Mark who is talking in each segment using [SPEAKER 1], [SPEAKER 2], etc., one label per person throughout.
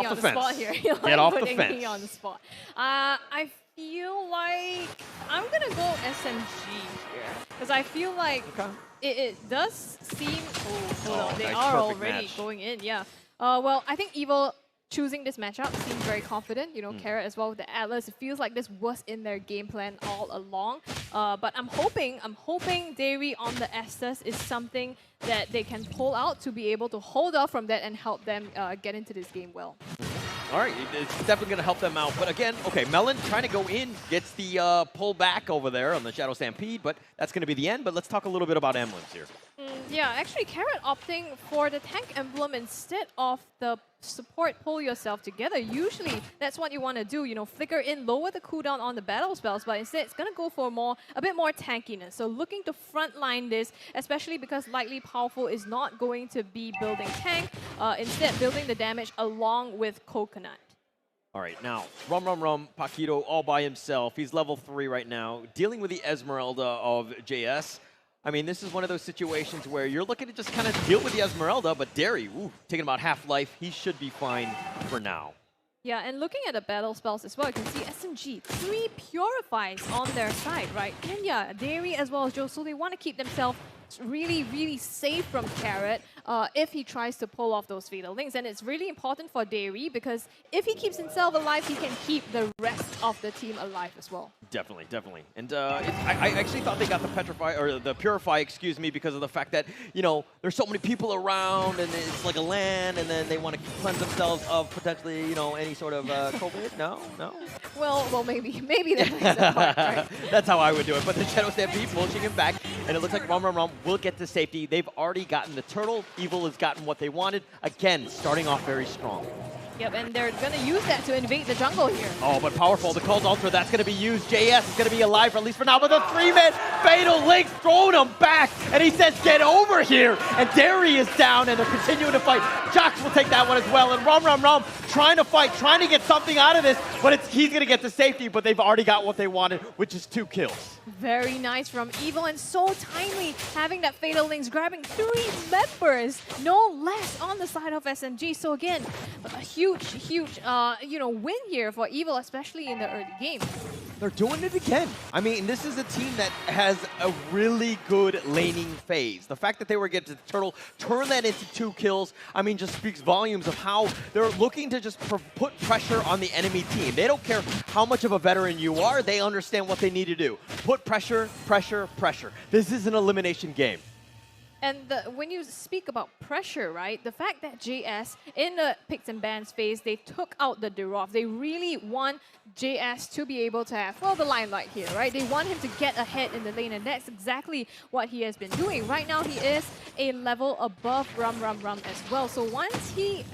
[SPEAKER 1] off the fence.
[SPEAKER 2] Spot here. You're
[SPEAKER 1] Get off the
[SPEAKER 2] putting
[SPEAKER 1] fence.
[SPEAKER 2] me on the spot. I feel like I'm going to go SMG here. Because I feel like it does seem... Oh, hold on. They
[SPEAKER 1] nice,
[SPEAKER 2] are
[SPEAKER 1] perfect
[SPEAKER 2] already
[SPEAKER 1] match.
[SPEAKER 2] going in, yeah. Well, I think Evil choosing this matchup seems very confident. You know, Cara as well with the Atlas. It feels like this was in their game plan all along. But I'm hoping Dairy on the Estes is something that they can pull out to be able to hold off from that and help them get into this game well.
[SPEAKER 1] All right, it's definitely going to help them out. But again, okay, Melon trying to go in, gets the pull back over there on the Shadow Stampede, but that's going to be the end. But let's talk a little bit about emblems here.
[SPEAKER 2] Yeah, actually, Carrot opting for the tank emblem instead of the support pull yourself together. Usually, that's what you want to do. You know, flicker in, lower the cooldown on the battle spells, but instead, it's going to go for a bit more tankiness. So looking to frontline this, especially because Lightly Powerful is not going to be building tank, instead building the damage along with Coconut.
[SPEAKER 1] All right, now, Rum, Paquito all by himself. He's level 3 right now, dealing with the Esmeralda of JS. I mean, this is one of those situations where you're looking to just kind of deal with the Esmeralda, but Derry, taking about half life, he should be fine for now.
[SPEAKER 2] Yeah, and looking at the battle spells as well, you can see SMG, 3 Purifies on their side, right? And yeah, Dairy as well as Joe, so they want to keep themselves really, really safe from Carrot if he tries to pull off those Fatal Links. And it's really important for Dairy because if he keeps himself alive, he can keep the rest of the team alive as well.
[SPEAKER 1] Definitely, definitely. And I actually thought they got the Petrify, or the Purify, excuse me, because of the fact that, you know, there's so many people around and it's like a land and then they want to cleanse themselves of potentially, you know, any sort of COVID. No?
[SPEAKER 2] Well, maybe that plays a part, right?
[SPEAKER 1] That's how I would do it. But the Shadow Stampede pushing him back, and it looks like Rum will get to safety. They've already gotten the turtle. Evil has gotten what they wanted. Again, starting off very strong.
[SPEAKER 2] Yep, and they're going to use that to invade the jungle here.
[SPEAKER 1] Oh, but powerful. The Cold Ultra, that's going to be used. JS is going to be alive, for at least for now, but the 3-man Fatal Links throwing him back, and he says, get over here. And Derry is down, and they're continuing to fight. Jax will take that one as well, and Rum trying to fight, trying to get something out of this, but he's going to get to safety, but they've already got what they wanted, which is 2 kills.
[SPEAKER 2] Very nice from Evil, and so timely having that Fatal Links, grabbing 3 members, no less on the side of SMG. So again, a huge, you know, win here for Evil, especially in the early game.
[SPEAKER 1] They're doing it again. I mean, this is a team that has a really good laning phase. The fact that they were able to get the turtle, turn that into 2 kills, I mean, just speaks volumes of how they're looking to just put pressure on the enemy team. They don't care how much of a veteran you are. They understand what they need to do. Put pressure. This is an elimination game.
[SPEAKER 2] And when you speak about pressure, right, the fact that JS, in the picks and bans phase, they took out the Derov. They really want JS to be able to have, well, the limelight here, right? They want him to get ahead in the lane, and that's exactly what he has been doing. Right now, he is a level above Rum as well. So once he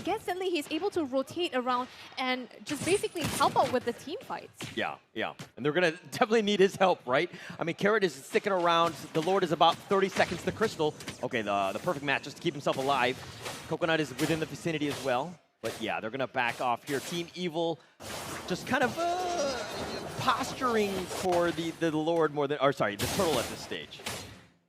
[SPEAKER 2] gets in lead, he's able to rotate around and just basically help out with the team fights.
[SPEAKER 1] Yeah. And they're going to definitely need his help, right? I mean, Carrot is sticking around. The Lord is about 30 seconds to Crystal. Okay, the perfect match just to keep himself alive. Coconut is within the vicinity as well. But yeah, they're going to back off here. Team Evil just kind of posturing for the Lord more than, or sorry, the turtle at this stage.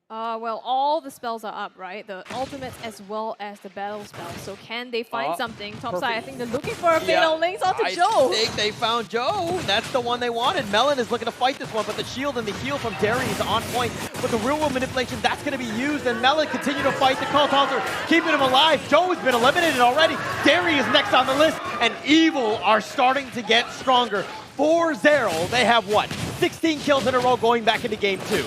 [SPEAKER 2] Well, all the spells are up, right? The ultimates as well as the battle spells. So can they find something? Top side, I think they're looking for a Fatal Links onto Joe.
[SPEAKER 1] I think they found Joe. That's the one they wanted. Melon is looking to fight this one, but the shield and the heal from Derry is on point. But the real world manipulation, that's going to be used, and Melon continue to fight the Cult Altar, keeping him alive. Joe has been eliminated already. Derry is next on the list, and Evil are starting to get stronger. 4-0. They have what? 16 kills in a row going back into game 2.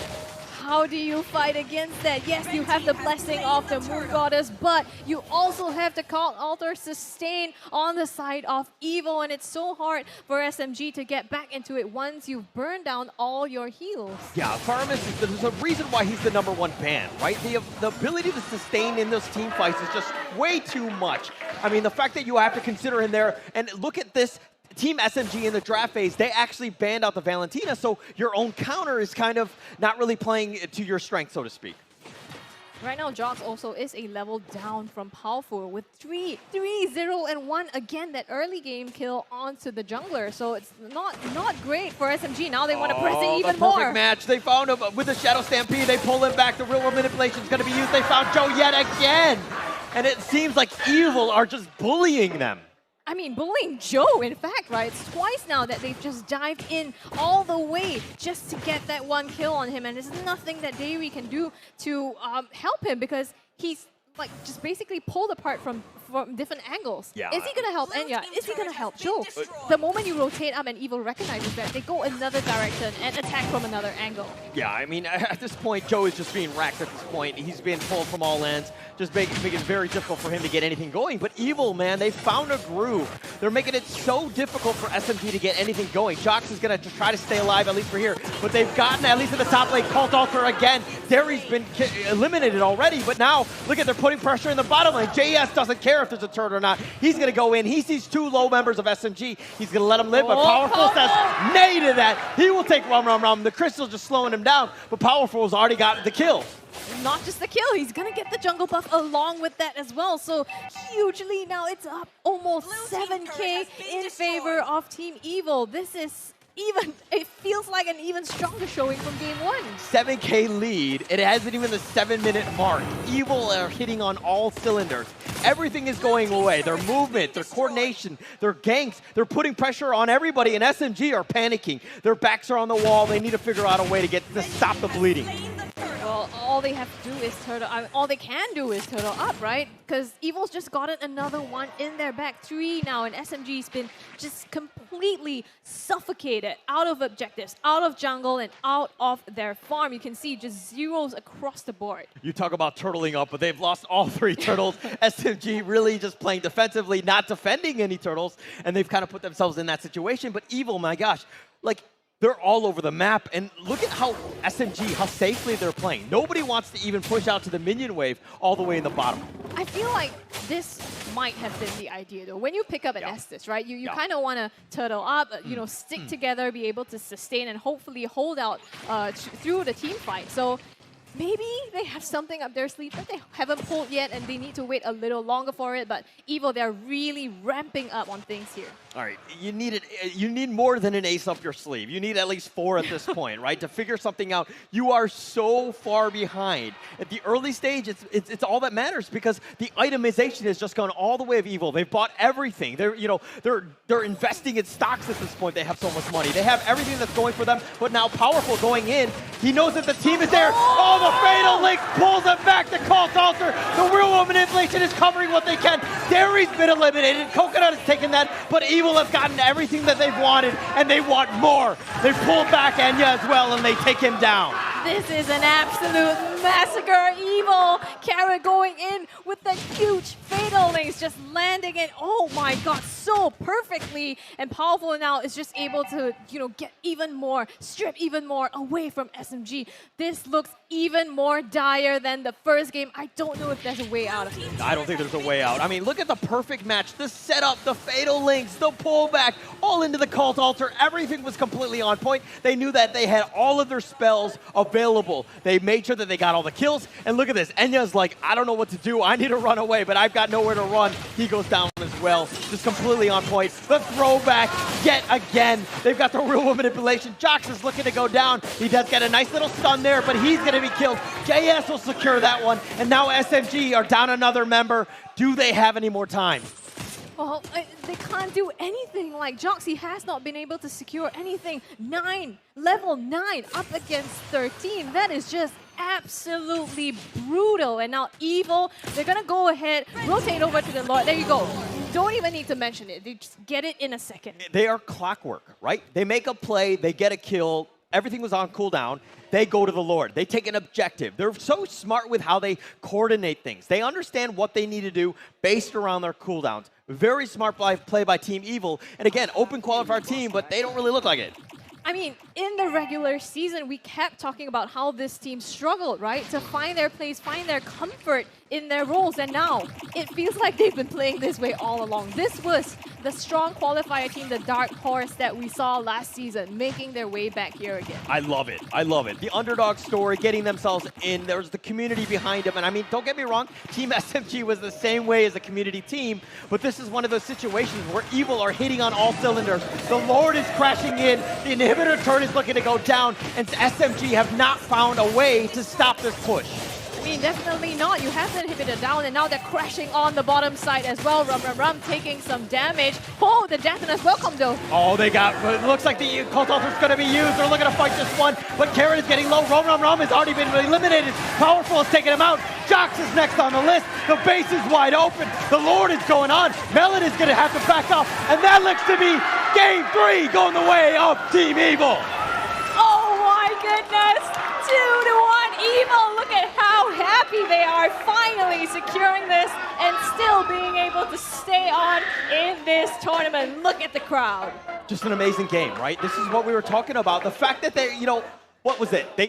[SPEAKER 2] How do you fight against that? Yes, you have the blessing of the Moon Goddess, but you also have the Cult Altar sustain on the side of Evil, and it's so hard for SMG to get back into it once you've burned down all your heals.
[SPEAKER 1] Yeah, Faramis, there's a reason why he's the #1 ban, right? The ability to sustain in those team fights is just way too much. I mean, the fact that you have to consider him there, and look at this, Team SMG in the draft phase, they actually banned out the Valentina, so your own counter is kind of not really playing to your strength, so to speak.
[SPEAKER 2] Right now, Jox also is a level down from Powerful with 3-0-1. Again, that early game kill onto the jungler. So it's not great for SMG. Now they want to press it even more.
[SPEAKER 1] Perfect match. They found him with the Shadow Stampede. They pull him back. The real world manipulation is going to be used. They found Joe yet again. And it seems like Evil are just bullying them.
[SPEAKER 2] I mean, bullying Joe, in fact, right? It's twice now that they've just dived in all the way just to get that one kill on him, and there's nothing that Dairy can do to help him because he's like just basically pulled apart from different angles.
[SPEAKER 1] Yeah.
[SPEAKER 2] Is he gonna help Enya? Is he gonna help Joe? The moment you rotate up and Evil recognizes that, they go another direction and attack from another angle.
[SPEAKER 1] Yeah, I mean, at this point, Joe is just being racked at this point. He's being pulled from all ends, just making it very difficult for him to get anything going. But Evil, man, they found a groove. They're making it so difficult for SMG to get anything going. Jox is going to try to stay alive, at least for here. But they've gotten, at least at the top lane, Cult Altar again. Derry's been eliminated already, but now, look at, they're putting pressure in the bottom lane. JS doesn't care if there's a turret or not. He's going to go in. He sees two low members of SMG. He's going to let them live, but Powerful says nay to that. He will take Rum. The Crystal's just slowing him down, but Powerful's already got the kill.
[SPEAKER 2] Not just the kill, he's gonna get the jungle buff along with that as well. So hugely now it's up almost 7K in favor of Team Evil. This is even, it feels like an even stronger showing from game 1.
[SPEAKER 1] 7K lead. It hasn't even the 7-minute mark. Evil are hitting on all cylinders. Everything is going away. Their movement, their coordination, their ganks, they're putting pressure on everybody, and SMG are panicking. Their backs are on the wall. They need to figure out a way to stop the bleeding.
[SPEAKER 2] Well, all they have to do is turtle. All they can do is turtle up, right? Because Evil's just gotten another one in their back 3 now, and SMG's been just completely suffocated out of objectives, out of jungle, and out of their farm. You can see just zeros across the board.
[SPEAKER 1] You talk about turtling up, but they've lost all 3 turtles. SMG really just playing defensively, not defending any turtles, and they've kind of put themselves in that situation. But Evil, my gosh, like, they're all over the map, and look at how SMG, how safely they're playing. Nobody wants to even push out to the minion wave all the way in the bottom.
[SPEAKER 2] I feel like this might have been the idea, though. When you pick up an Estes, right, you kind of want to turtle up, you know, stick together, be able to sustain, and hopefully hold out through the team fight. So maybe they have something up their sleeve that they haven't pulled yet, and they need to wait a little longer for it. But Evil, they're really ramping up on things here.
[SPEAKER 1] All right, you need more than an ace up your sleeve. You need at least 4 at this point, right? To figure something out. You are so far behind. At the early stage, it's all that matters because the itemization has just gone all the way of Evil. They've bought everything. They're investing in stocks at this point. They have so much money. They have everything that's going for them. But now Powerful going in. He knows that the team is there. Oh, the Fatal Link pulls him back to Cult Altar. The real manipulation is covering what they can. Derry's been eliminated. Coconut has taken that, but Evil have gotten everything that they've wanted, and they want more. They pull back Enya as well, and they take him down.
[SPEAKER 2] This is an absolute massacre. Evil, Cara going in with the huge Fatal Links, just landing it, oh my god, so perfectly. And Powerful now is just able to, you know, get even more, strip even more away from SMG. This looks even more dire than the first game. I don't know if there's a way out of it.
[SPEAKER 1] I don't think there's a way out. I mean, look at the perfect match. The setup, the Fatal Links, the pullback, all into the Cult Altar. Everything was completely on point. They knew that they had all of their spells available. They made sure that they got all the kills. And look at this. Enya's like, I don't know what to do. I need to run away, but I've got nowhere to run. He goes down as well. Just completely on point. The throwback yet again. They've got the real manipulation. Jox is looking to go down. He does get a nice little stun there, but he's going to be killed. JS will secure that one. And now SMG are down another member. Do they have any more time?
[SPEAKER 2] Well, they can't do anything. Like Joxy has not been able to secure anything. Level 9 up against 13. That is just absolutely brutal. And now Evil, they're gonna go ahead, rotate over to the Lord. There you go. Don't even need to mention it. They just get it in a second.
[SPEAKER 1] They are clockwork, right? They make a play, they get a kill. Everything was on cooldown. They go to the Lord. They take an objective. They're so smart with how they coordinate things. They understand what they need to do based around their cooldowns. Very smart play by Team Evil. And again, open qualifier team, but they don't really look like it.
[SPEAKER 2] I mean, in the regular season, we kept talking about how this team struggled, right? To find their place, find their comfort in their roles. And now, it feels like they've been playing this way all along. This was the strong qualifier team, the dark horse that we saw last season, making their way back here again.
[SPEAKER 1] I love it. I love it. The underdog story, getting themselves in. There's the community behind them. And I mean, don't get me wrong, Team SMG was the same way as a community team. But this is one of those situations where Evil are hitting on all cylinders. The Lord is crashing in. The inhibitor turret is looking to go down. And SMG have not found a way to stop this push.
[SPEAKER 2] mean, definitely not. You have the inhibitor down, and now they're crashing on the bottom side as well. Rum taking some damage. Oh, the detonus welcome though.
[SPEAKER 1] Oh, they got, it looks like the Cult Ultra's going to be used. They're looking to fight this one, but Karen is getting low. Rum has already been eliminated. Powerful is taking him out. Jox is next on the list. The base is wide open. The Lord is going on. Melon is going to have to back off, and that looks to be Game 3 going the way of Team Evil.
[SPEAKER 2] Oh my goodness! 2-1 Evil. Look at how happy they are finally securing this and still being able to stay on in this tournament. Look at the crowd.
[SPEAKER 1] Just an amazing game, right? This is what we were talking about. The fact that they, what was it?